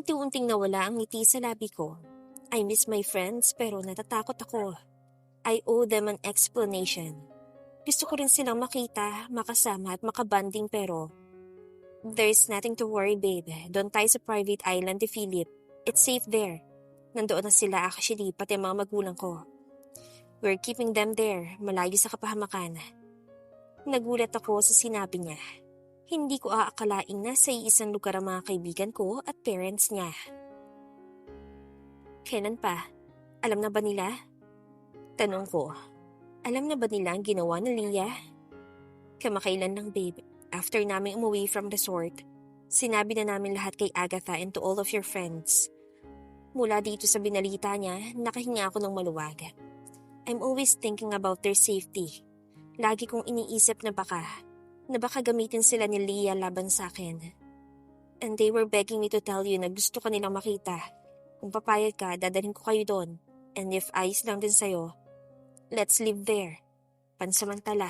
Unti-unting nawala ang ngiti sa labi ko. I miss my friends pero natatakot ako. I owe them an explanation. Gusto ko rin silang makita, makasama at makabanding pero there's nothing to worry, babe. Doon tayo sa private island ni Philip. It's safe there. Nandoon na sila actually, pati ang mga magulang ko. We're keeping them there, malayo sa kapahamakan. Nagulat ako sa sinabi niya. Hindi ko aakalaing nasa iisang lugar ang mga kaibigan ko at parents niya. Kailan pa? Alam na ba nila? Tanong ko. Alam na ba nila ang ginawa ni Leah? Kamakailan lang, babe. After namin umuwi from resort, sinabi na namin lahat kay Agatha and to all of your friends. Mula dito sa binalita niya, nakahinga ako ng maluwag. I'm always thinking about their safety. Lagi kong iniisip na baka gamitin sila ni Leah laban sa akin. And they were begging me to tell you na gusto ka nilang makita. Kung papayag ka, dadalhin ko kayo doon. And if ayos lang din sa'yo, let's live there. Pansamantala.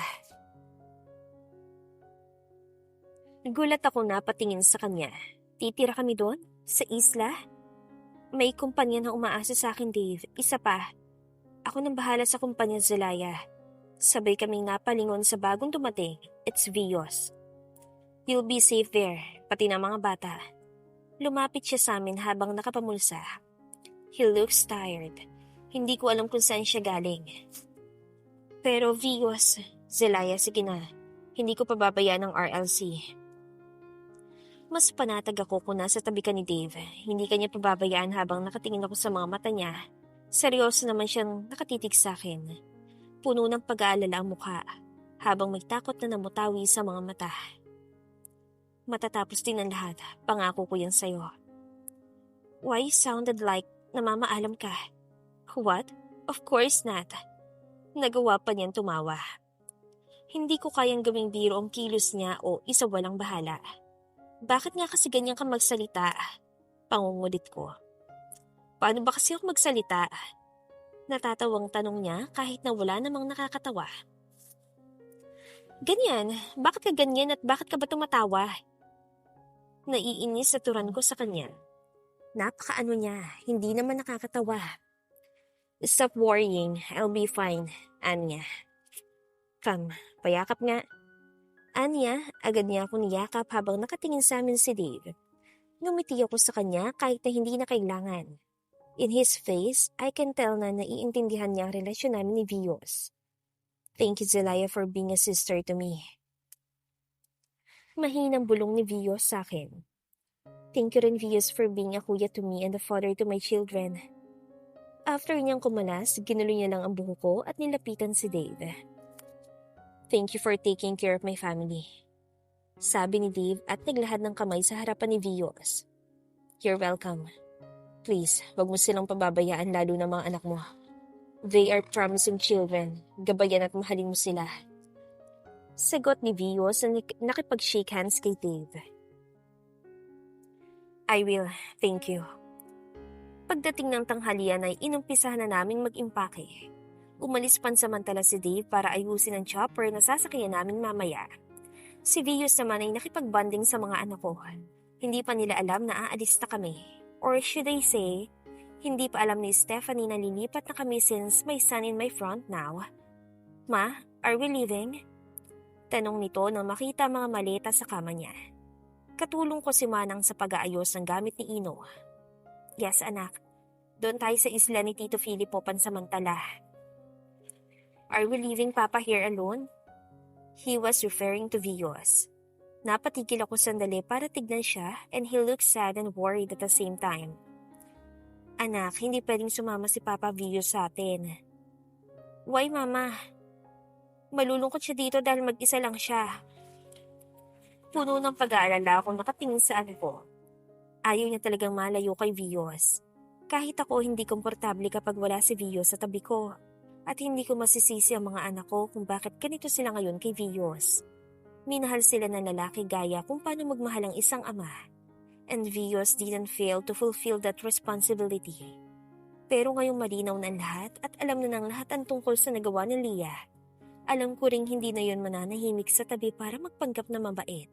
Gulat ako na patingin sa kanya. Titira kami doon? Sa isla? May kumpanya na umaasa sa akin, Dave. Isa pa. Ako nang bahala sa kumpanya Zelaya. Sabay kaming napalingon sa bagong dumating. It's Vios. You'll be safe there, pati na mga bata. Lumapit siya sa amin habang nakapamulsa. He looks tired. Hindi ko alam kung saan siya galing. Pero Vios, Zelaya, sige na. Hindi ko pababayaan ang RLC. Mas panatag ako kung nasa tabi ka ni Dave. Hindi kanya pababayaan habang nakatingin ako sa mga mata niya. Seryoso naman siyang nakatitig sa akin. Puno ng pag-aalala ang mukha, habang may takot na namutawi sa mga mata. Matatapos din ang lahat, pangako ko yan sa'yo. Why you sounded like namamaalam ka? What? Of course not. Nagawa pa niyan tumawa. Hindi ko kayang gawing biro ang kilos niya o isa walang bahala. Bakit nga kasi ganyan ka magsalita? Pangungulit ko. Paano ba kasi ako magsalita? Natatawang tanong niya kahit na wala namang nakakatawa. Ganyan, bakit ka ganyan at bakit ka ba tumatawa? Naiinis sa turan ko sa kanya. Napakaano niya, hindi naman nakakatawa. Stop worrying, I'll be fine, Anya. Come, payakap nga. Anya, agad niya ako niyakap habang nakatingin sa amin si Dave. Ngumiti ako sa kanya kahit na hindi na kailangan. In his face, I can tell na naiintindihan niya ang relasyon namin ni Vios. Thank you, Zelaya, for being a sister to me. Mahinang bulong ni Vios sa akin. Thank you rin, Vios, for being a kuya to me and a father to my children. After niyang kumalas, ginulo niya lang ang buhok ko at nilapitan si Dave. Thank you for taking care of my family. Sabi ni Dave at naglahad ng kamay sa harapan ni Vios. You're welcome. Please, wag mo silang pababayaan lalo na mga anak mo. They are promising children. Gabayan at mahalin mo sila. Sagot ni Vios na nakipag-shake hands kay Dave. I will, thank you. Pagdating ng tanghalian ay inumpisahan na naming mag-impake. Umalis pansamantala si Dave para ayusin ang chopper na sasakyan namin mamaya. Si Vios naman ay nakipag-bonding sa mga anak ko. Hindi pa nila alam na aalis na kami. Or should I say, hindi pa alam ni Stephanie na lilipat na kami since my son in my front now. Ma, are we leaving? Tanong nito nang makita mga maleta sa kama niya. Katulong ko si Manang sa pag-aayos ng gamit ni Ino. Yes, anak. Doon tayo sa isla ni Tito Filippo pansamantala. Are we leaving Papa here alone? He was referring to Vios. Napatigil ako sandali para tignan siya and he looked sad and worried at the same time. Anak, hindi pwedeng sumama si Papa Vios sa atin. Why, Mama? Malulungkot siya dito dahil mag-isa lang siya. Puno ng pag-aalala akong nakatingin sa ano ko. Ayaw niya talagang malayo kay Vios. Kahit ako hindi komportable kapag wala si Vios sa tabi ko. At hindi ko masisisi ang mga anak ko kung bakit ganito sila ngayon kay Vios. Minahal sila ng lalaki gaya kung paano magmahal ang isang ama. And Vios didn't fail to fulfill that responsibility. Pero ngayong malinaw na ang lahat at alam na ng lahat ang tungkol sa nagawa ni Leah, alam ko ring hindi na yon mananahimik sa tabi para magpanggap na mabait.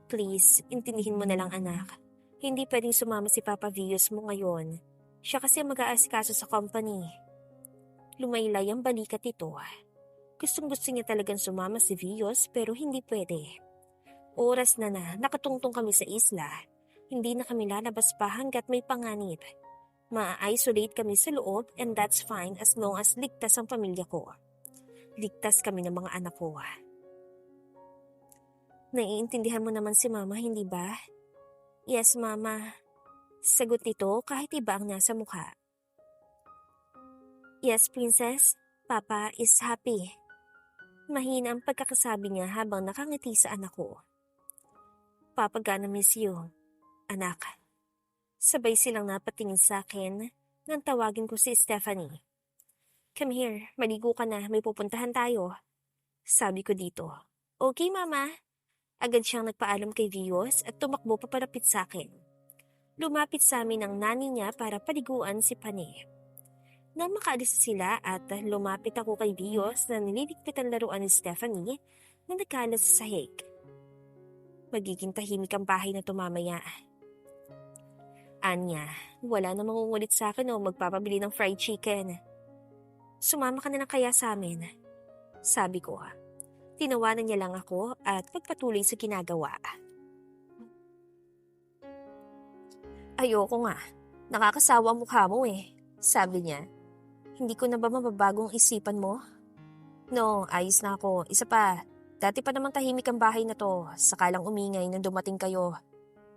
Please, intindihin mo na lang anak. Hindi pwedeng sumama si Papa Vios mo ngayon. Siya kasi mag-aasikaso sa company. Lumaylay ang balikat nito. Gustong-gusto niya talagang sumama si Vios pero hindi pwede. Oras na nakatungtong kami sa isla. Hindi na kami lalabas pa hanggat may panganib. Ma-isolate kami sa loob and that's fine as long as ligtas ang pamilya ko. Ligtas kami ng mga anak ko. Naiintindihan mo naman si Mama, hindi ba? Yes, Mama. Sagot nito kahit iba ang nasa mukha. Yes, Princess. Papa is happy. Mahina ang pagkakasabi niya habang nakangiti sa anak ko. Papa gonna miss you, anak. Sabay silang napatingin sa akin nang tawagin ko si Stephanie. Come here, maligo ka na, may pupuntahan tayo. Sabi ko dito. Okay, Mama. Agad siyang nagpaalam kay Vios at tumakbo papalapit sa akin. Lumapit sa amin ang nani niya para paliguan si Pane. Nang makaalis sila at lumapit ako kay Vios na nililigpit ang laruan ni Stephanie na nagkalat sa sahig. Magiging tahimik ang bahay na tumamaya. Anya, wala na mangungulit sa akin o magpapabili ng fried chicken. Sumama ka na lang kaya sa amin. Sabi ko. Tinawanan niya lang ako at pagpatuloy sa ginagawa. Ayoko nga. Nakakasawa ang mukha mo eh. Sabi niya. Hindi ko na ba mababagong isipan mo? No, ayos na ako. Isa pa. Dati pa naman tahimik ang bahay na to, sakalang umingay nang dumating kayo.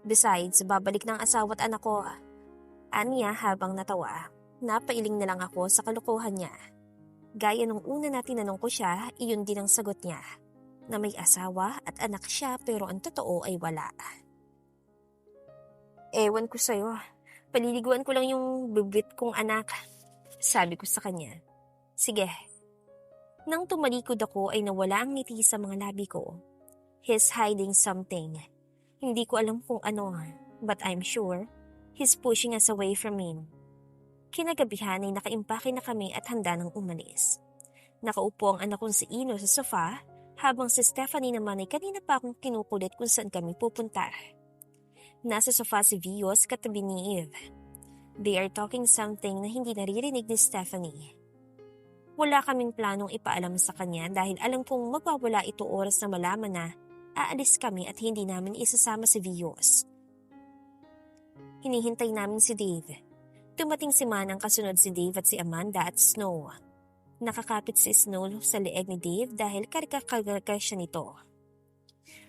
Besides, babalik ng asawa at anak ko. Aniya habang natawa, napailing na lang ako sa kalokohan niya. Gaya nung una na tinanong ko siya, iyon din ang sagot niya. Na may asawa at anak siya pero ang totoo ay wala. Ewan ko sa'yo, paliliguan ko lang yung bibit kong anak. Sabi ko sa kanya. Sige. Nang tumalikod ako ay nawala ang ngiti sa mga labi ko. He's hiding something. Hindi ko alam kung ano, but I'm sure he's pushing us away from him. Kinagabihan ay nakaimpake na kami at handa nang umalis. Nakaupo ang anak kong si Ino sa sofa, habang si Stephanie naman ay kanina pa akong kinukulit kung saan kami pupunta. Nasa sofa si Vios katabi ni Eve. They are talking something na hindi naririnig ni Stephanie. Wala kaming planong ipaalam sa kanya dahil alam kong magwawala ito oras na malaman na aalis kami at hindi namin isasama si Vios. Hinihintay namin si Dave. Dumating si Manang kasunod si Dave at si Amanda at Snow. Nakakapit si Snow sa leeg ni Dave dahil karga-karga siya nito.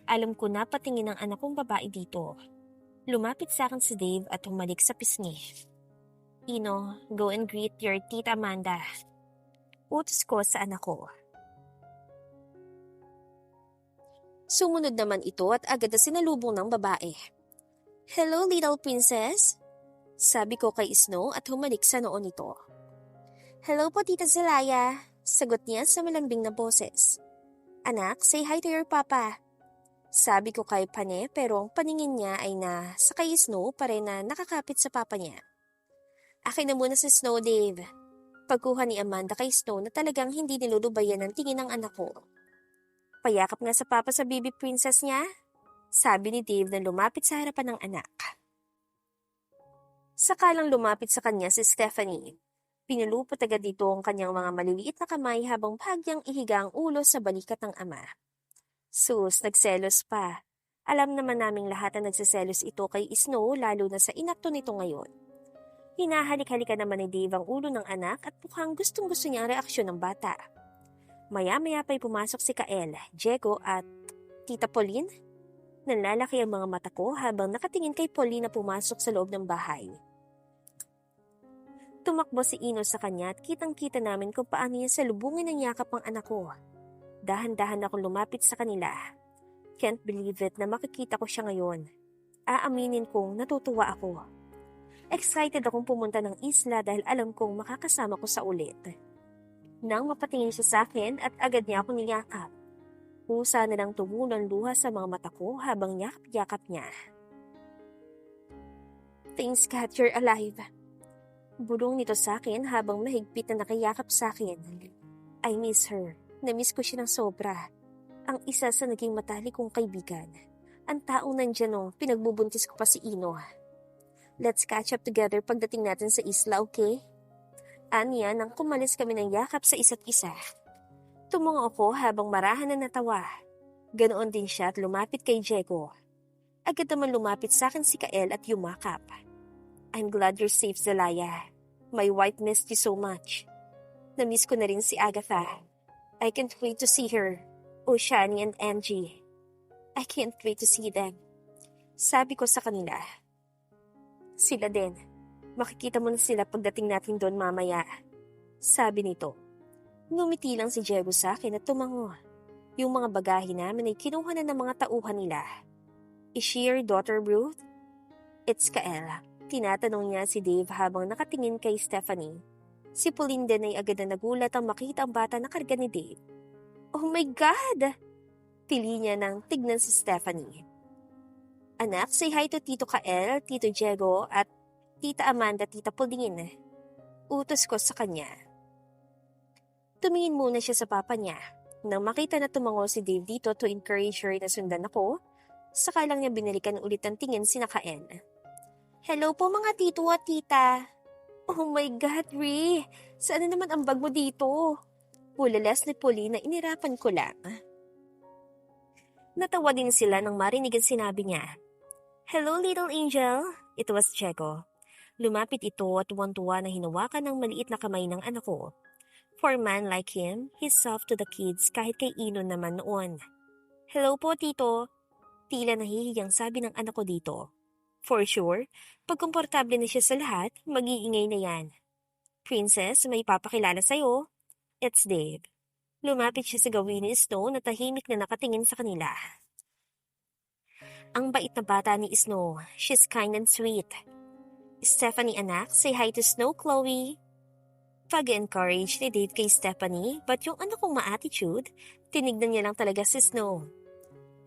Alam ko na patingin ang anak kong babae dito. Lumapit sa akin si Dave at humalik sa pisngi. Ino, go and greet your tita Amanda. Utos ko sa anak ko. Sumunod naman ito at agad na sinalubong ng babae. Hello, little princess? Sabi ko kay Snow at humalik sa noon nito. Hello po, Tita Zelaya. Sagot niya sa malambing na boses. Anak, say hi to your papa. Sabi ko kay Pane pero ang paningin niya ay sa kay Snow pa rin na nakakapit sa papa niya. Akin na muna si Snow, Dave. Pagkuha ni Amanda kay Snow na talagang hindi nilulubayan ang tingin ng anak ko. Payakap nga sa papa sa baby princess niya, sabi ni Dave na lumapit sa harapan ng anak. Sakalang lumapit sa kanya si Stephanie. Pinulupot agad dito ang kanyang mga maliliit na kamay habang bahagyang ihiga ang ulo sa balikat ng ama. Sus, nagselos pa. Alam naman naming lahat na nagsiselos ito kay Snow lalo na sa inakto nito ngayon. Hinahalik-halikan naman ni Dave ang ulo ng anak at mukhang gustong-gusto niya ang reaksyon ng bata. Maya-maya pa'y pumasok si Kael, Diego at Tita Pauline. Nanlalaki ang mga mata ko habang nakatingin kay Pauline na pumasok sa loob ng bahay. Tumakbo si Ino sa kanya at kitang-kita namin kung paano niya salubungin ng yakap ang anak ko. Dahan-dahan akong lumapit sa kanila. Can't believe it na makikita ko siya ngayon. Aaminin kong natutuwa ako. Excited akong pumunta ng isla dahil alam kong makakasama ko sa ulit. Nang mapatingin siya sa akin at agad niya ako niyakap. Pusa na lang tumulan luha sa mga mata ko habang yakap-yakap niya. Thanks God you're alive. Bulong nito sa akin habang mahigpit na nakayakap sa akin. I miss her. Namiss ko siya ng sobra. Ang isa sa naging matalik kong kaibigan. Ang taong nandyan nung pinagbubuntis ko pa si Ino. Let's catch up together pagdating natin sa isla, okay? Anya nang kumalis kami ng yakap sa isa't isa. Tumungo ako habang marahan na natawa. Ganoon din siya at lumapit kay Diego. Agad naman lumapit sa akin si Kael at yumakap. I'm glad you're safe, Zelaya. My wife missed you so much. Namiss ko na rin si Agatha. I can't wait to see her. Shani and Angie. I can't wait to see them. Sabi ko sa kanila. Sila din. Makikita mo na sila pagdating natin doon mamaya. Sabi nito. Ngumiti lang si Diego sa akin at tumango. Yung mga bagahe namin ay kinuha na ng mga tauhan nila. Is she your daughter, Ruth? It's Kael. Tinatanong niya si Dave habang nakatingin kay Stephanie. Si Pauline din ay agad na nagulat ang makita ang bata na karga ni Dave. Oh my God! Tili niya nang tignan si Stephanie. Anak, say hi to Tito Kael, Tito Diego at Tita Amanda, Tita Pauline. Utos ko sa kanya. Tumingin muna siya sa papa niya. Nang makita na tumango si Dave dito to encourage her na sundan ako, saka lang niya binalikan ulit ang tingin si Kael. Hello po mga tito at tita. Oh my God, Ree! Saan naman ang bag mo dito? Hulalas ni Pauline na inirapan ko lang. Natawa din sila nang marinig ang sinabi niya. Hello, little angel. It was Diego. Lumapit ito at tuwan-tuwa na hinawakan ng maliit na kamay ng anak ko. For a man like him, he's soft to the kids kahit kay Inon naman noon. Hello po, tito. Tila nahihiyang sabi ng anak ko dito. For sure, pag komportable na siya sa lahat, mag-iingay na yan. Princess, may papakilala sa'yo. It's Dave. Lumapit siya sa gawin ni Snow na tahimik na nakatingin sa kanila. Ang bait na bata ni Snow. She's kind and sweet. Stephanie anak, say hi to Snow, Chloe. Pag-encourage ni Dave kay Stephanie, but yung anak kong ma-attitude, tinignan niya lang talaga si Snow.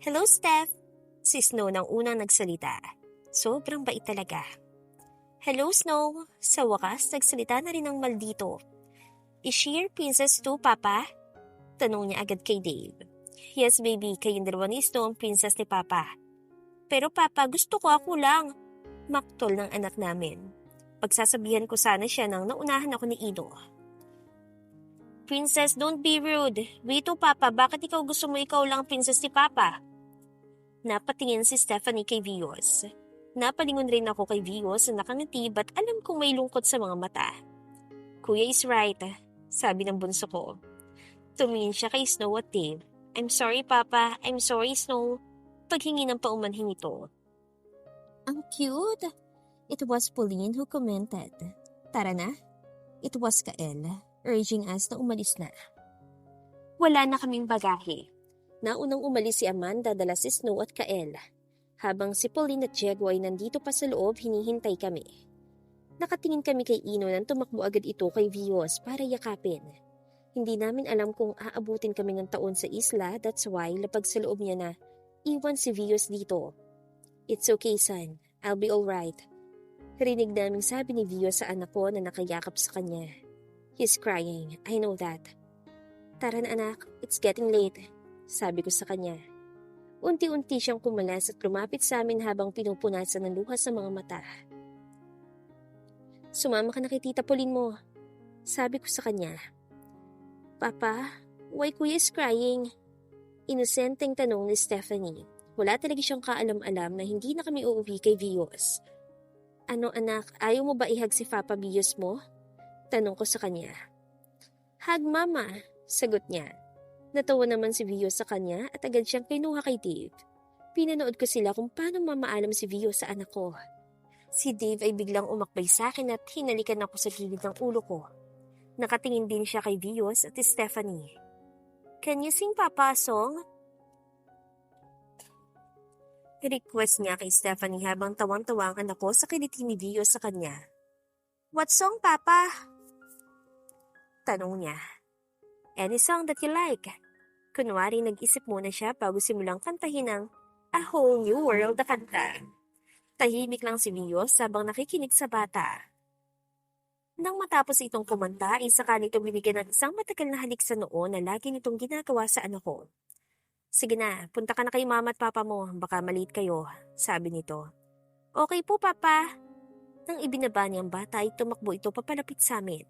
Hello, Steph! Si Snow nang unang nagsalita. Sobrang bait talaga. Hello, Snow. Sa wakas, nagsalita na rin ang maldito. Is she your princess too, Papa? Tanong niya agad kay Dave. Yes, baby. Kayong dalawa ni Snow ang princess ni Papa. Pero Papa, gusto ko ako lang. Maktol ng anak namin. Pagsasabihan ko sana siya nang naunahan ako ni Ino. Princess, don't be rude. Wait to, Papa. Bakit ikaw gusto mo ikaw lang princess ni Papa? Napatingin si Stephanie kay Vios. Napalingon rin ako kay Vios na nakangiti but alam kong may lungkot sa mga mata. Kuya is right, sabi ng bunso ko. Tumingin siya kay Snow at Dave. I'm sorry, Papa. I'm sorry, Snow. Paghingi ng paumanhin ito. Ang cute. It was Pauline who commented. Tara na. It was Kael, urging us na umalis na. Wala na kaming bagahe. Naunang umalis si Amanda dala si Snow at Kael. Habang si Pauline at Diego ay nandito pa sa loob, hinihintay kami. Nakatingin kami kay Ino nang tumakbo agad ito kay Vios para yakapin. Hindi namin alam kung aabutin kami ng taon sa isla, that's why lapag sa loob niya na iwan si Vios dito. It's okay, son. I'll be alright. Rinig naming sabi ni Vios sa anak ko na nakayakap sa kanya. He's crying. I know that. Tara na anak, it's getting late. Sabi ko sa kanya. Unti-unti siyang kumalas at lumapit sa amin habang pinupunasan ng luha sa mga mata. Sumama ka na kay Tita Pauline mo. Sabi ko sa kanya. Papa, why Kuya is crying? Inosenteng tanong ni Stephanie. Wala talaga siyang kaalam-alam na hindi na kami uuwi kay Vios. Ano anak, ayaw mo ba ihag si Papa Vios mo? Tanong ko sa kanya. Hug mama, sagot niya. Natawa naman si Vios sa kanya at agad siyang kinuha kay Dave. Pinanood ko sila kung paano mamaalam si Vios sa anak ko. Si Dave ay biglang umakbay sa akin at hinalikan ako sa gilid ng ulo ko. Nakatingin din siya kay Vios at Stephanie. Can you sing Papa a song? Request niya kay Stephanie habang tawang-tawa ang anak ko sa kiliti ni Vios sa kanya. What song, Papa? Tanong niya. Any song that you like. Kunwari nag-isip muna siya bago simulang kantahin ang A Whole New World na kanta. Tahimik lang si Vios habang nakikinig sa bata. Nang matapos itong kumanta, saka nito binigyan ng isang matagal na halik sa noo na lagi nitong ginagawa sa anak ko. Sige na, punta ka na kay mama at papa mo, baka maliit kayo, sabi nito. Okay po, Papa. Nang ibinaba niyang bata ay tumakbo ito papalapit sa amin.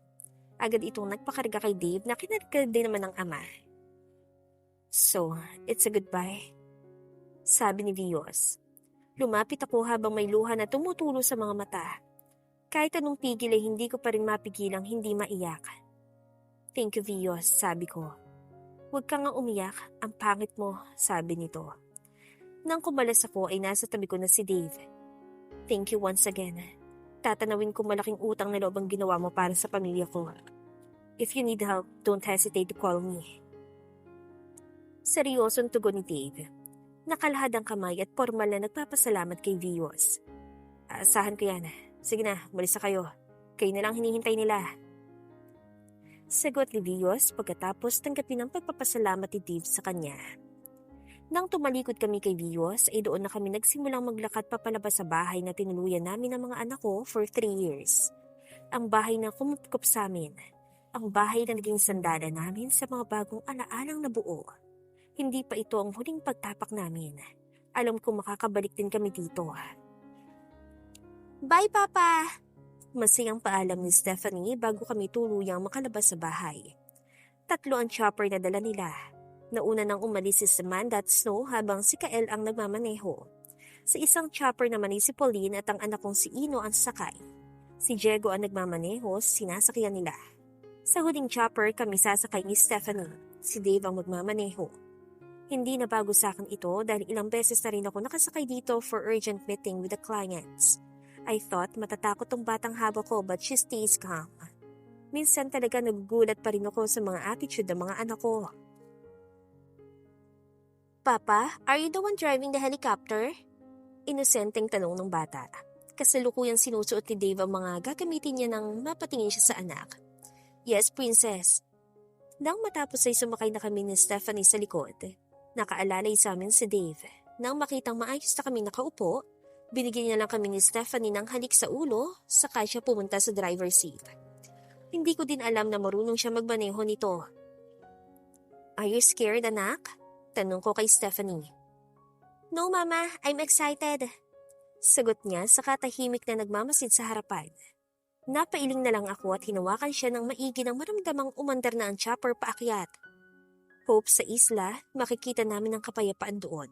Agad itong nagpakarga kay Dave na kinarga din naman ng ama. So, it's a goodbye, sabi ni Vios. Lumapit ako habang may luha na tumutulo sa mga mata. Kahit anong pigil ay hindi ko pa rin mapigilang hindi maiyak. Thank you, Vios, sabi ko. Huwag ka nga umiyak, ang pangit mo, sabi nito. Nang kumalas ako ay nasa tabi ko na si Dave. Thank you once again. Tatanawin ko malaking utang na loob ang ginawa mo para sa pamilya ko. If you need help, don't hesitate to call me. Seryosong tugon ni Dave. Nakalahad ang kamay at formal na nagpapasalamat kay Vios. Asahan ko yan. Sige na, malis na kayo. Kayo na lang hinihintay nila. Sagot ni Vios pagkatapos tanggapin ang pagpapasalamat ni Dave sa kanya. Nang tumalikod kami kay Vios ay doon na kami nagsimulang maglakad papalabas sa bahay na tinuluyan namin ng mga anak ko for 3 years. Ang bahay na kumupkop sa amin. Ang bahay na naging sandala namin sa mga bagong alaalang nabuo. Hindi pa ito ang huling pagtapak namin. Alam ko makakabalik din kami dito. Bye, Papa! Masayang paalam ni Stephanie bago kami tuluyang makalabas sa bahay. 3 ang chopper na dala nila. Nauna nang umalis si Amanda at Snow habang si Kael ang nagmamaneho. Sa isang chopper naman ay si Pauline at ang anak kong si Ino ang sakay. Si Diego ang nagmamaneho, sinasakyan nila. Sa huling chopper kami sasakay ni Stephanie. Si Dave ang magmamaneho. Hindi na bago sa akin ito dahil ilang beses na rin ako nakasakay dito for urgent meeting with the clients. I thought matatakot tong batang haba ko but she stays calm. Minsan talaga nagugulat pa rin ako sa mga attitude ng mga anak ko. Papa, are you the one driving the helicopter? Inosenteng tanong ng bata. Kasalukuyang sinusuot ni Dave ang mga gagamitin niya nang mapatingin siya sa anak. Yes, princess. Nang matapos ay sumakay na kami ni Stephanie sa likod, nakaalalay sa amin si Dave. Nang makitang maayos na kami nakaupo, binigyan niya lang kami ni Stephanie ng halik sa ulo, saka siya pumunta sa driver's seat. Hindi ko din alam na marunong siya magmaneho nito. Are you scared, anak? Tanong ko kay Stephanie. No, Mama. I'm excited. Sagot niya saka tahimik na nagmamasid sa harapan. Napailing na lang ako at hinawakan siya ng maigi nang maramdamang umandar na ang chopper paakyat. Hope sa isla, makikita namin ang kapayapaan doon.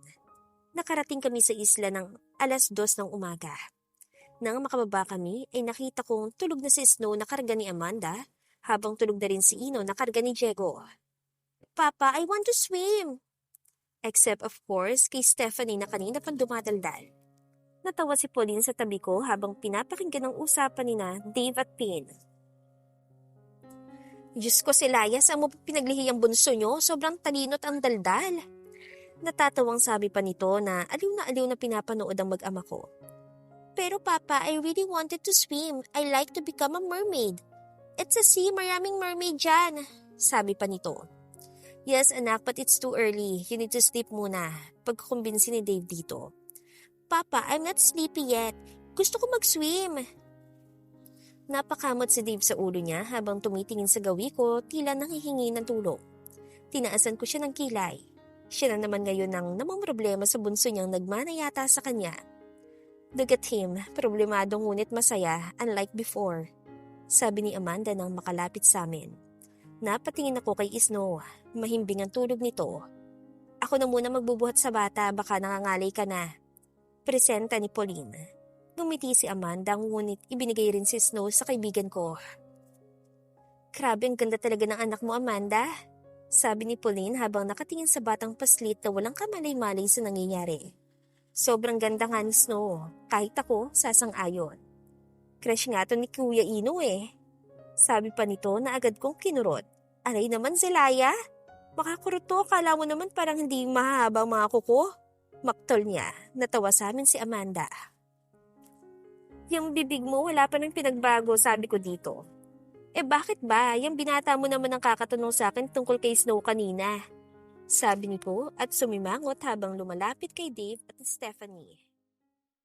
Nakarating kami sa isla ng 2:00 ng umaga. Nang makababa kami ay nakita kong tulog na si Snow na karga ni Amanda habang tulog na rin si Ino na karga ni Diego. Papa, I want to swim! Except of course kay Stephanie na kanina pang dumadaldal. Natawa si Pauline sa tabi ko habang pinapakinggan ang usapan ni na Dave at Pin. Diyos ko, Silayas, ang mo pinaglihi ang bunso nyo, sobrang talino't ang daldal. Natatawang sabi pa nito na aliw na pinapanood ang mag-ama ko. Pero Papa, I really wanted to swim. I like to become a mermaid. It's a sea, maraming mermaid dyan, sabi pa nito. Yes, anak, but it's too early. You need to sleep muna. Pagkukumbinsi ni Dave dito. Papa, I'm not sleepy yet. Gusto ko mag-swim. Napakamot si Dave sa ulo niya habang tumitingin sa gawi ko tila nanghihingi ng tulong. Tinaasan ko siya ng kilay. Siya na naman ngayon ang namamroblema sa bunso niyang nagmana yata sa kanya. Look at him, problemado ngunit masaya, unlike before. Sabi ni Amanda nang makalapit sa amin. Napatingin ako kay Snow. Mahimbing ang tulog nito. Ako na muna magbubuhat sa bata, baka nangangalay ka na. Presenta ni Pauline. Ngumiti si Amanda ngunit ibinigay rin si Snow sa kaibigan ko. Grabe, ang ganda talaga ng anak mo, Amanda. Sabi ni Pauline habang nakatingin sa batang paslit na walang kamalay-malay sa nangyayari. Sobrang ganda nga ni Snow. Kahit ako, sasang-ayon. Crush nga to ni Kuya Ino eh. Sabi pa nito na agad kong kinurot. Aray naman, Zelaya. Makakurot to, akala mo naman parang hindi mahaba ang mga kuko. Maktol niya, natawa sa amin si Amanda. Yung bibig mo wala pa nang pinagbago, sabi ko dito. Eh bakit ba? Yung binata mo naman ang kakatanong sa akin tungkol kay Snow kanina. Sabi nito at sumimangot habang lumalapit kay Dave at Stephanie.